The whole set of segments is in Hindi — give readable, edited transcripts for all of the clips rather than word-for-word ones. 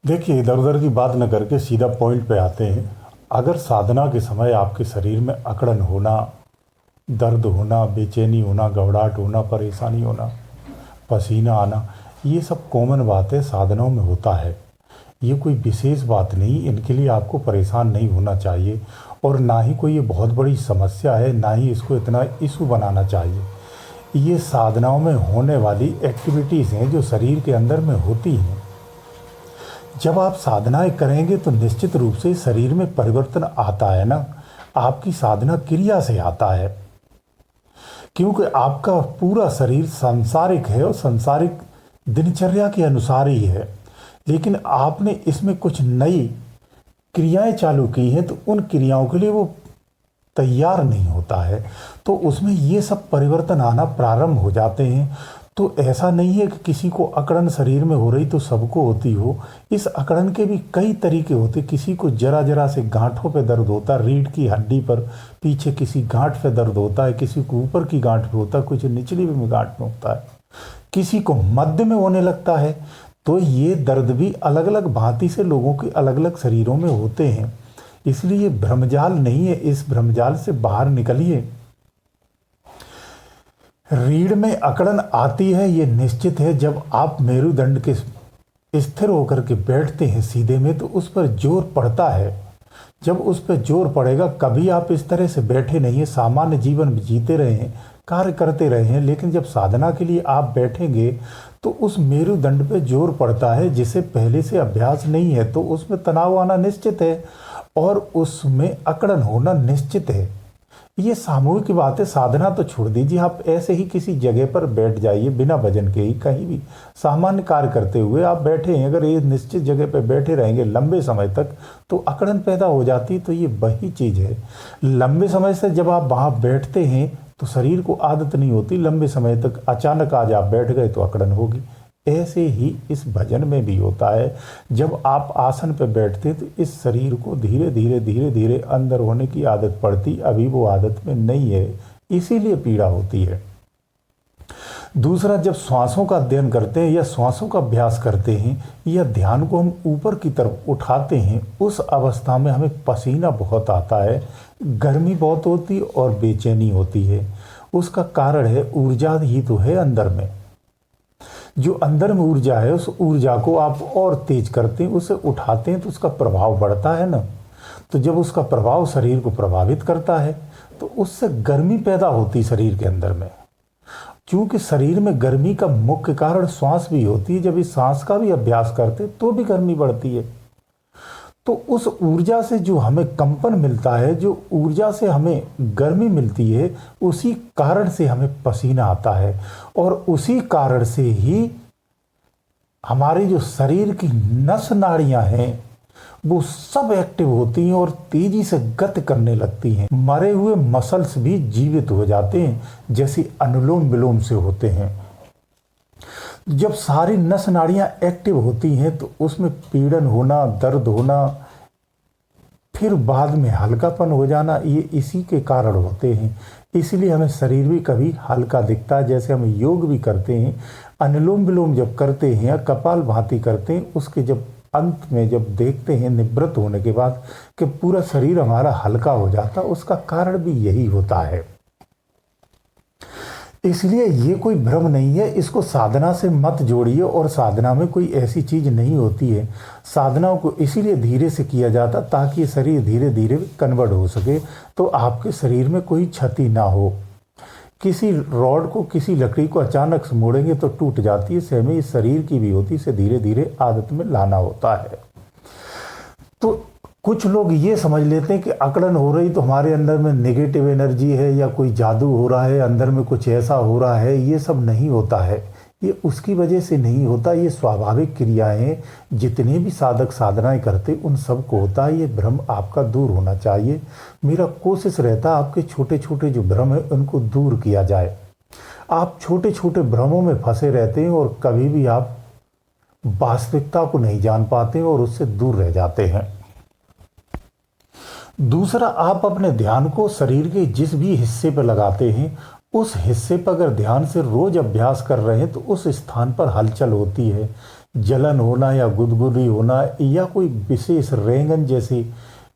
देखिए, इधर उधर की बात न करके सीधा पॉइंट पे आते हैं। अगर साधना के समय आपके शरीर में अकड़न होना, दर्द होना, बेचैनी होना, घबराहट होना, परेशानी होना, पसीना आना, ये सब कॉमन बात है, साधनाओं में होता है। ये कोई विशेष बात नहीं, इनके लिए आपको परेशान नहीं होना चाहिए। और ना ही कोई ये बहुत बड़ी समस्या है, ना ही इसको इतना इशू बनाना चाहिए। ये साधनाओं में होने वाली एक्टिविटीज़ हैं जो शरीर के अंदर में होती हैं। जब आप साधनाएं करेंगे तो निश्चित रूप से शरीर में परिवर्तन आता है ना। आपकी साधना क्रिया से आता है, क्योंकि आपका पूरा शरीर सांसारिक है और सांसारिक दिनचर्या के अनुसार ही है। लेकिन आपने इसमें कुछ नई क्रियाएं चालू की हैं, तो उन क्रियाओं के लिए वो तैयार नहीं होता है, तो उसमें ये सब परिवर्तन आना प्रारंभ हो जाते हैं। तो ऐसा नहीं है कि किसी को अकड़न शरीर में हो रही तो सबको होती हो। इस अकड़न के भी कई तरीके होते। किसी को जरा जरा से गांठों पे दर्द होता है, रीढ़ की हड्डी पर पीछे किसी गांठ पे दर्द होता है, किसी को ऊपर की गांठ पे होता है, कुछ निचली में गांठ में होता है, किसी को मध्य में होने लगता है। तो ये दर्द भी अलग अलग भांति से लोगों के अलग अलग शरीरों में होते हैं। इसलिए ये भ्रमजाल नहीं है, इस भ्रमजाल से बाहर निकलिए। रीढ़ में अकड़न आती है, ये निश्चित है। जब आप मेरुदंड के स्थिर होकर के बैठते हैं सीधे में, तो उस पर जोर पड़ता है। जब उस पर जोर पड़ेगा, कभी आप इस तरह से बैठे नहीं हैं, सामान्य जीवन जीते रहे हैं, कार्य करते रहे हैं, लेकिन जब साधना के लिए आप बैठेंगे तो उस मेरुदंड पे जोर पड़ता है, जिसे पहले से अभ्यास नहीं है, तो उसमें तनाव आना निश्चित है और उसमें अकड़न होना निश्चित है। ये सामूहिक बात है। साधना तो छोड़ दीजिए, आप ऐसे ही किसी जगह पर बैठ जाइए, बिना वजन के ही कहीं भी सामान्य कार्य करते हुए आप बैठे हैं। अगर ये निश्चित जगह पर बैठे रहेंगे लंबे समय तक, तो अकड़न पैदा हो जाती। तो ये वही चीज़ है। लंबे समय से जब आप वहाँ बैठते हैं तो शरीर को आदत नहीं होती, लंबे समय तक अचानक आज आप बैठ गए तो अकड़न होगी। ऐसे ही इस भजन में भी होता है। जब आप आसन पर बैठते तो इस शरीर को धीरे धीरे धीरे धीरे अंदर होने की आदत पड़ती, अभी वो आदत में नहीं है, इसीलिए पीड़ा होती है। दूसरा, जब श्वासों का अध्ययन करते हैं या श्वासों का अभ्यास करते हैं या ध्यान को हम ऊपर की तरफ उठाते हैं, उस अवस्था में हमें पसीना बहुत आता है, गर्मी बहुत होती और बेचैनी होती है। उसका कारण है ऊर्जा ही तो है अंदर में। जो अंदर में ऊर्जा है, उस ऊर्जा को आप और तेज करते हैं, उसे उठाते हैं, तो उसका प्रभाव बढ़ता है ना। तो जब उसका प्रभाव शरीर को प्रभावित करता है तो उससे गर्मी पैदा होती शरीर के अंदर में। क्योंकि शरीर में गर्मी का मुख्य कारण श्वास भी होती है। जब इस सांस का भी अभ्यास करते तो भी गर्मी बढ़ती है। तो उस ऊर्जा से जो हमें कंपन मिलता है, जो ऊर्जा से हमें गर्मी मिलती है, उसी कारण से हमें पसीना आता है और उसी कारण से ही हमारी जो शरीर की नस नाड़ियां हैं वो सब एक्टिव होती हैं और तेजी से गति करने लगती हैं। मरे हुए मसल्स भी जीवित हो जाते हैं, जैसे अनुलोम विलोम से होते हैं। जब सारी नस नाड़ियां एक्टिव होती हैं तो उसमें पीड़न होना, दर्द होना, फिर बाद में हल्कापन हो जाना, ये इसी के कारण होते हैं। इसलिए हमें शरीर भी कभी हल्का दिखता है। जैसे हम योग भी करते हैं, अनुलोम विलोम जब करते हैं या कपालभाति करते हैं, उसके जब अंत में जब देखते हैं निवृत्त होने के बाद कि पूरा शरीर हमारा हल्का हो जाता, उसका कारण भी यही होता है। इसलिए ये कोई भ्रम नहीं है, इसको साधना से मत जोड़िए। और साधना में कोई ऐसी चीज़ नहीं होती है। साधनाओं को इसीलिए धीरे से किया जाता ताकि ये शरीर धीरे धीरे कन्वर्ट हो सके, तो आपके शरीर में कोई क्षति ना हो। किसी रॉड को, किसी लकड़ी को अचानक से मोड़ेंगे तो टूट जाती है, सेम ही शरीर की भी होती है। इसे धीरे धीरे आदत में लाना होता है। तो कुछ लोग ये समझ लेते हैं कि अकड़न हो रही तो हमारे अंदर में नेगेटिव एनर्जी है या कोई जादू हो रहा है, अंदर में कुछ ऐसा हो रहा है। ये सब नहीं होता है, ये उसकी वजह से नहीं होता। ये स्वाभाविक क्रियाएं जितने भी साधक साधनाएं करते उन सब को होता है। ये भ्रम आपका दूर होना चाहिए। मेरा कोशिश रहता आपके छोटे छोटे जो भ्रम है उनको दूर किया जाए। आप छोटे छोटे भ्रमों में फंसे रहते हैं और कभी भी आप वास्तविकता को नहीं जान पाते और उससे दूर रह जाते हैं। दूसरा, आप अपने ध्यान को शरीर के जिस भी हिस्से पर लगाते हैं, उस हिस्से पर अगर ध्यान से रोज अभ्यास कर रहे हैं तो उस स्थान पर हलचल होती है। जलन होना या गुदगुदी होना या कोई विशेष रेंगन जैसी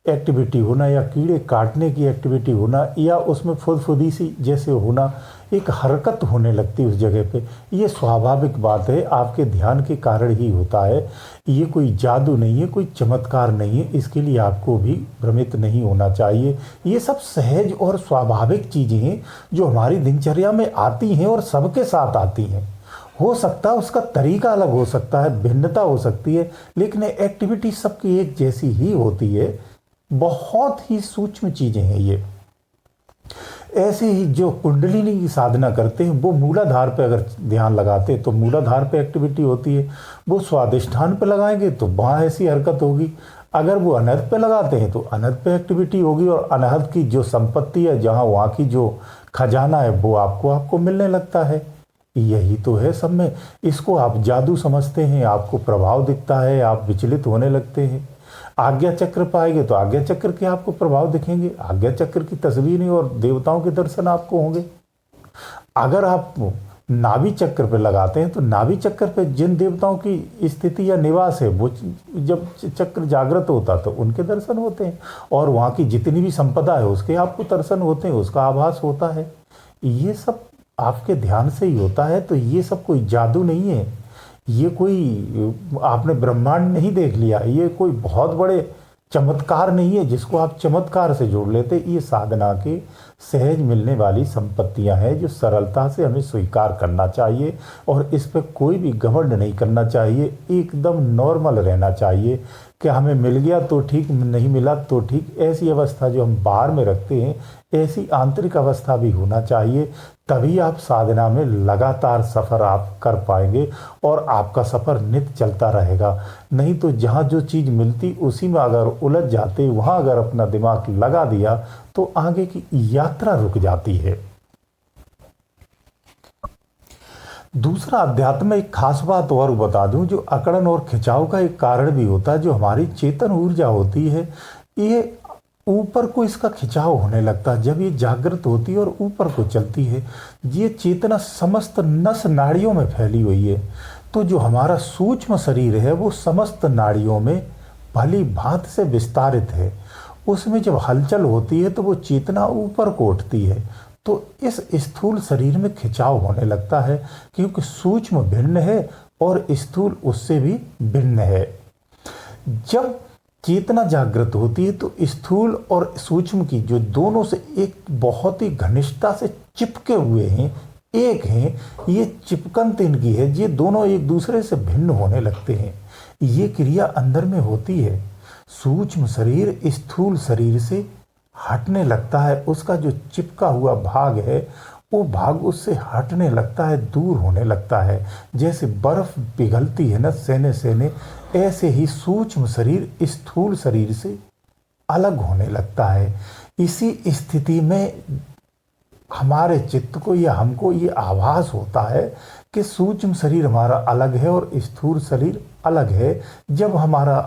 एक्टिविटी होना या कीड़े काटने की एक्टिविटी होना या उसमें फुदफुदी सी जैसे होना, एक हरकत होने लगती है उस जगह पे, ये स्वाभाविक बात है, आपके ध्यान के कारण ही होता है। ये कोई जादू नहीं है, कोई चमत्कार नहीं है, इसके लिए आपको भी भ्रमित नहीं होना चाहिए। ये सब सहज और स्वाभाविक चीज़ें हैं जो हमारी दिनचर्या में आती हैं और सबके साथ आती हैं। हो सकता है उसका तरीका अलग हो सकता है, भिन्नता हो सकती है, लेकिन एक्टिविटी सबकी एक जैसी ही होती है। बहुत ही सूक्ष्म चीजें हैं ये। ऐसे ही जो कुंडलिनी की साधना करते हैं वो मूलाधार पे अगर ध्यान लगाते हैं तो मूलाधार पे एक्टिविटी होती है। वो स्वादिष्ठान पे लगाएंगे तो वहाँ ऐसी हरकत होगी। अगर वो अनहद पे लगाते हैं तो अनहद पे एक्टिविटी होगी और अनहद की जो संपत्ति है, जहाँ वहाँ की जो खजाना है, वो आपको मिलने लगता है। यही तो है सब में। इसको आप जादू समझते हैं, आपको प्रभाव दिखता है, आप विचलित होने लगते हैं। आज्ञा चक्र पाएंगे तो आज्ञा चक्र के आपको प्रभाव दिखेंगे, आज्ञा चक्र की तस्वीरें और देवताओं के दर्शन आपको होंगे। अगर आप नाभि चक्र पे लगाते हैं तो नाभि चक्र पे जिन देवताओं की स्थिति या निवास है, वो जब चक्र जागृत होता तो उनके दर्शन होते हैं और वहाँ की जितनी भी संपदा है उसके आपको दर्शन होते हैं, उसका आभास होता है। ये सब आपके ध्यान से ही होता है। तो ये सब कोई जादू नहीं है, ये कोई आपने ब्रह्मांड नहीं देख लिया, ये कोई बहुत बड़े चमत्कार नहीं है जिसको आप चमत्कार से जोड़ लेते। ये साधना के सहज मिलने वाली संपत्तियां हैं जो सरलता से हमें स्वीकार करना चाहिए और इस पर कोई भी घमंड नहीं करना चाहिए। एकदम नॉर्मल रहना चाहिए कि हमें मिल गया तो ठीक, नहीं मिला तो ठीक। ऐसी अवस्था जो हम बाहर में रखते हैं, ऐसी आंतरिक अवस्था भी होना चाहिए। तभी आप साधना में लगातार सफ़र आप कर पाएंगे और आपका सफ़र नित्य चलता रहेगा। नहीं तो जहाँ जो चीज़ मिलती उसी में अगर उलझ जाते, वहाँ अगर अपना दिमाग लगा दिया तो आगे की यात्रा रुक जाती है। दूसरा, अध्यात्म में एक खास बात और बता दूं जो अकड़न और खिंचाव का एक कारण भी होता है। जो हमारी चेतन ऊर्जा होती है, ये ऊपर को इसका खिंचाव होने लगता है जब ये जागृत होती है और ऊपर को चलती है। ये चेतना समस्त नस नाड़ियों में फैली हुई है। तो जो हमारा सूक्ष्म शरीर है वो समस्त नाड़ियों में भली भांत से विस्तारित है। उसमें जब हलचल होती है तो वो चेतना ऊपर को उठती है, तो इस स्थूल शरीर में खिंचाव होने लगता है क्योंकि सूक्ष्म भिन्न है और स्थूल उससे भी भिन्न है। जब चेतना जागृत होती है तो स्थूल और सूक्ष्म की जो दोनों से एक बहुत ही घनिष्ठता से चिपके हुए हैं, एक हैं, ये चिपकन इनकी है, ये दोनों एक दूसरे से भिन्न होने लगते हैं। ये क्रिया अंदर में होती है। सूक्ष्म शरीर स्थूल शरीर से हटने लगता है, उसका जो चिपका हुआ भाग है वो भाग उससे हटने लगता है, दूर होने लगता है। जैसे बर्फ पिघलती है ना सेने सेने, ऐसे ही सूक्ष्म शरीर स्थूल शरीर से अलग होने लगता है। इसी स्थिति में हमारे चित्त को या हमको ये आभास होता है कि सूक्ष्म शरीर हमारा अलग है और स्थूल शरीर अलग है। जब हमारा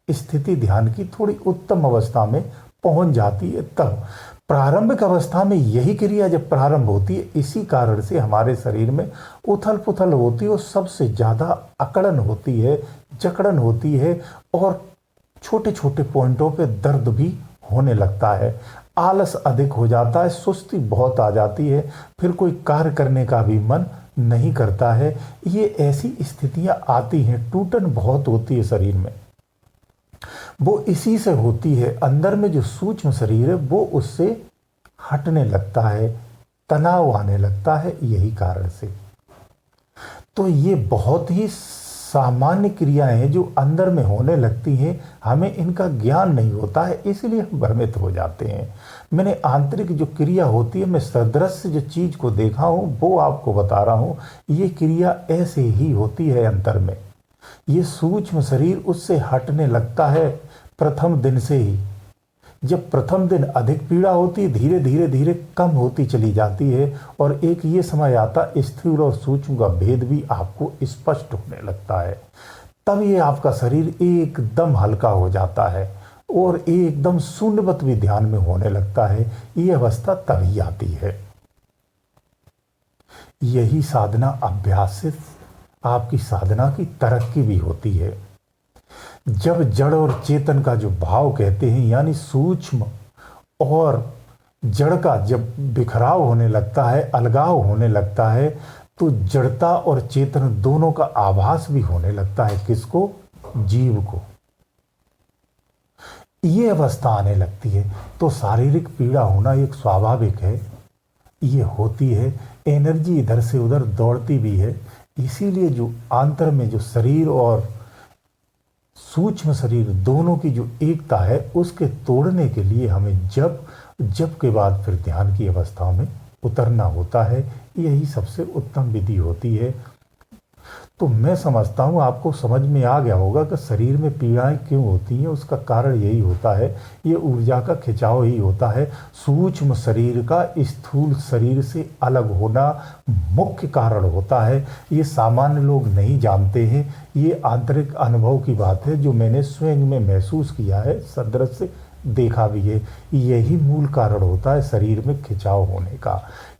स्थिति ध्यान की थोड़ी उत्तम अवस्था में पहुंच जाती है, तब प्रारंभिक अवस्था में यही क्रिया जब प्रारंभ होती है, इसी कारण से हमारे शरीर में उथल पुथल होती है और सबसे ज़्यादा अकड़न होती है, जकड़न होती है और छोटे छोटे पॉइंटों पे दर्द भी होने लगता है। आलस अधिक हो जाता है, सुस्ती बहुत आ जाती है, फिर कोई कार्य करने का भी मन नहीं करता है। ये ऐसी स्थितियां आती हैं, टूटन बहुत होती है शरीर में। वो इसी से होती है, अंदर में जो सूक्ष्म शरीर है वो उससे हटने लगता है, तनाव आने लगता है, यही कारण से। तो ये बहुत ही सामान्य क्रियाएं हैं जो अंदर में होने लगती हैं, हमें इनका ज्ञान नहीं होता है, इसलिए हम भ्रमित हो जाते हैं। मैंने आंतरिक जो क्रिया होती है, मैं सदृश जो चीज़ को देखा हूँ वो आपको बता रहा हूँ। ये क्रिया ऐसे ही होती है अंतर में। ये सूक्ष्म शरीर उससे हटने लगता है प्रथम दिन से ही। जब प्रथम दिन अधिक पीड़ा होती है, धीरे धीरे धीरे कम होती चली जाती है और एक ये समय आता स्थूल और सूक्ष्म का भेद भी आपको स्पष्ट होने लगता है। तब ये आपका शरीर एकदम हल्का हो जाता है और एकदम शून्यवत भी ध्यान में होने लगता है। ये अवस्था तभी आती है। यही साधना अभ्यास से आपकी साधना की तरक्की भी होती है। जब जड़ और चेतन का जो भाव कहते हैं, यानी सूक्ष्म और जड़ का जब बिखराव होने लगता है, अलगाव होने लगता है, तो जड़ता और चेतन दोनों का आभास भी होने लगता है। किसको? जीव को। ये अवस्था आने लगती है तो शारीरिक पीड़ा होना एक स्वाभाविक है, ये होती है। एनर्जी इधर से उधर दौड़ती भी है। इसीलिए जो आंतर में जो शरीर और सूक्ष्म शरीर दोनों की जो एकता है, उसके तोड़ने के लिए हमें जप जप के बाद फिर ध्यान की अवस्था में उतरना होता है। यही सबसे उत्तम विधि होती है। तो मैं समझता हूँ आपको समझ में आ गया होगा कि शरीर में पीड़ाएं क्यों होती हैं। उसका कारण यही होता है, ये ऊर्जा का खिंचाव ही होता है। सूक्ष्म शरीर का स्थूल शरीर से अलग होना मुख्य कारण होता है। ये सामान्य लोग नहीं जानते हैं। ये आंतरिक अनुभव की बात है जो मैंने स्वयं में महसूस किया है, सदृश से देखा भी है। यही मूल कारण होता है शरीर में खिंचाव होने का,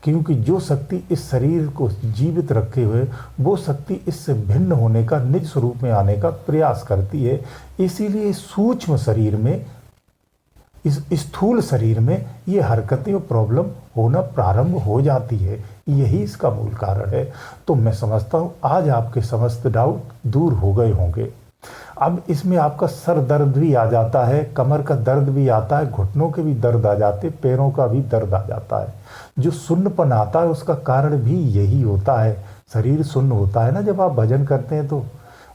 क्योंकि जो शक्ति इस शरीर को जीवित रखे हुए, वो शक्ति इससे भिन्न होने का, निज स्वरूप में आने का प्रयास करती है। इसीलिए सूक्ष्म शरीर में, इस स्थूल शरीर में ये हरकतें और प्रॉब्लम होना प्रारंभ हो जाती है। यही इसका मूल कारण है। तो मैं समझता हूँ आज आपके समस्त डाउट दूर हो गए होंगे। अब इसमें आपका सर दर्द भी आ जाता है, कमर का दर्द भी आता है, घुटनों के भी दर्द आ जाते, पैरों का भी दर्द आ जाता है। जो सुन्नपन आता है उसका कारण भी यही होता है। शरीर सुन्न होता है ना जब आप भजन करते हैं, तो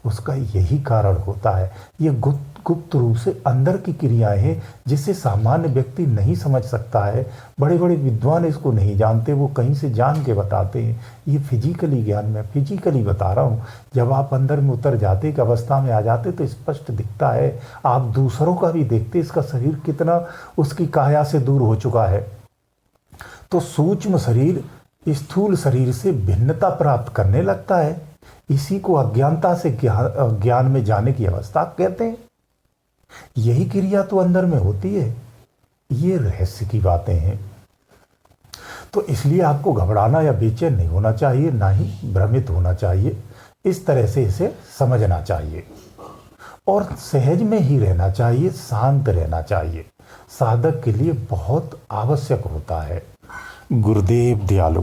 उसका यही कारण होता है। ये गुप्त रूप से अंदर की क्रियाएं हैं जिसे सामान्य व्यक्ति नहीं समझ सकता है। बड़े बड़े विद्वान इसको नहीं जानते, वो कहीं से जान के बताते हैं। ये फिजिकली ज्ञान, मैं फिजिकली बता रहा हूँ। जब आप अंदर में उतर जाते, एक अवस्था में आ जाते, तो स्पष्ट दिखता है। आप दूसरों का भी देखते, इसका शरीर कितना उसकी काया से दूर हो चुका है। तो सूक्ष्म शरीर स्थूल शरीर से भिन्नता प्राप्त करने लगता है। इसी को अज्ञानता से ज्ञान में जाने की अवस्था कहते हैं। यही क्रिया तो अंदर में होती है। ये रहस्य की बातें हैं। तो इसलिए आपको घबराना या बेचैन नहीं होना चाहिए, ना ही भ्रमित होना चाहिए। इस तरह से इसे समझना चाहिए और सहज में ही रहना चाहिए, शांत रहना चाहिए। साधक के लिए बहुत आवश्यक होता है। गुरुदेव दयालु।